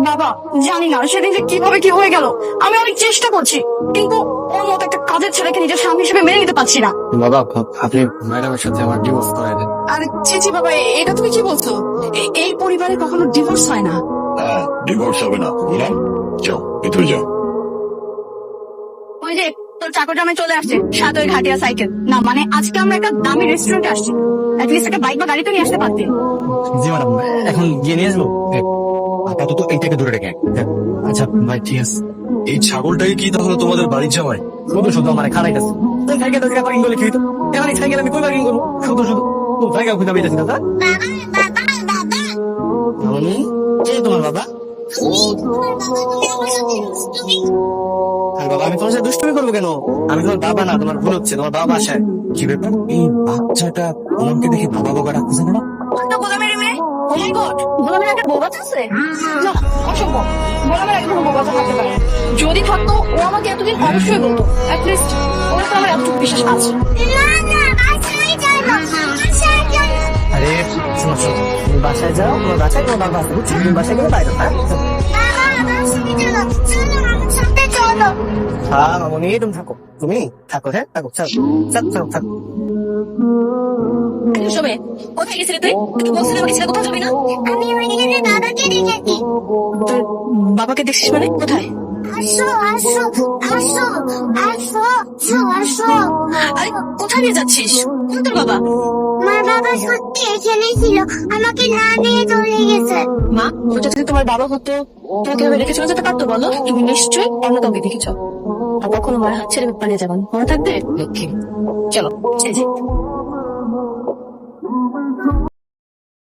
বাবা, জানি না সেদিন যে কিভাবে কি হয়ে গেল। আমি অনেক চেষ্টা করছি, কিন্তু ওর মতো একটা কাজের ছেলেকে নিজের স্বামী হিসেবে মেনে নিতে পারছি না। বাবা, আপনি ম্যাডামের সাথে আমার ডিভোর্স করাই দেন। আরে ছি বাবা, এটা তুমি কি বলছো? এই পরিবারে কখনো ডিভোর্স হয় না। হ্যাঁ, ডিভোর্স হবে না। বুঝলাম, যাও ভিতরে যাও। ওই যে তোর চাকরটা আমি চলে আসছে, সাথে ওই ঘাটিয়া সাইকেল না, মানে আজকে আমরা একটা দামি রেস্টুরেন্টে আসছি, অ্যাটলিস্ট একটা বাইক বা গাড়ি তো নিয়ে আসতে পারতি। জি ম্যাডাম, এখন গিয়ে নিয়ে আসবো। আপাতত এইটাকে ধরে রেখে। আচ্ছা ভাই, ঠিক আছে। এই ছাগলটাকে কি তাহলে তোমাদের বাড়ির যাওয়ায়? শুধু শুধু আমার খারাইতেছে। তুই সাইকেল তোকে পার্কিং করলে খেয়ে তো এবার এই সাইকেল আমি কই পার্কিং করবো? শুধু শুধু সাইকেল খুঁজে পেয়েছি দাদা। মামনি, কে তোমার বাবা? আর বাবা, আমি তোমার সাথে দুষ্টুমি করবো কেন? আমি তোমার বাবা না, তোমার ভুল হচ্ছে। তোমার বাবা বাসায়। কি ব্যাপার, এই বাচ্চাটা আমাকে দেখে বাবা বাবা ডাকতেছে না? গোলামের মেয়ে, ও মাই গড, গোলামের একটা বউ বাচ্চা আছে? না, অসম্ভব। গোলামের একটা কোনো বউ বাচ্চা থাকতে পারে না। যদি থাকতো ও আমাকে এতদিন অবশ্যই বলতো। অ্যাটলিস্ট ওর তো আমার এতটুকু বিশ্বাস আছে। আরে শোনো শোনো, তুমি বাসায় যাও, তোমার বাসায় তোমার বাবা আছে, বুঝছো? তুমি বাসায় গেলে বাইরে। হ্যাঁ মামনি, তুমি থাকো, তুমি থাকো। হ্যাঁ থাকো, থাকো। শোবে, কোথায় গেছিলি তুই? তুই বলছিলি আমাকে ছেড়ে কোথাও যাবি না। আমি ওইখানে বাবাকে দেখেছি। তোর বাবাকে দেখছিস মানে? কোথায়? আসো আসো আসো আসো আসো আসো। আরে কোথায় নিয়ে যাচ্ছিস? কোন তোর বাবা? আমার বাবা সত্যি এখানেই ছিল, আমাকে না নিয়ে চলে গেছে। মা, ওটা যদি তোমার বাবা হতো তোমাকে আমি রেখে চলে যেতে পারতো বলো? তুমি নিশ্চয়ই অন্য কাউকে দেখেছ। আর কখনো আমার হাত ছেড়ে পালিয়ে যাবেন মনে থাকবে। লক্ষ্মী, চলো ছেড়ে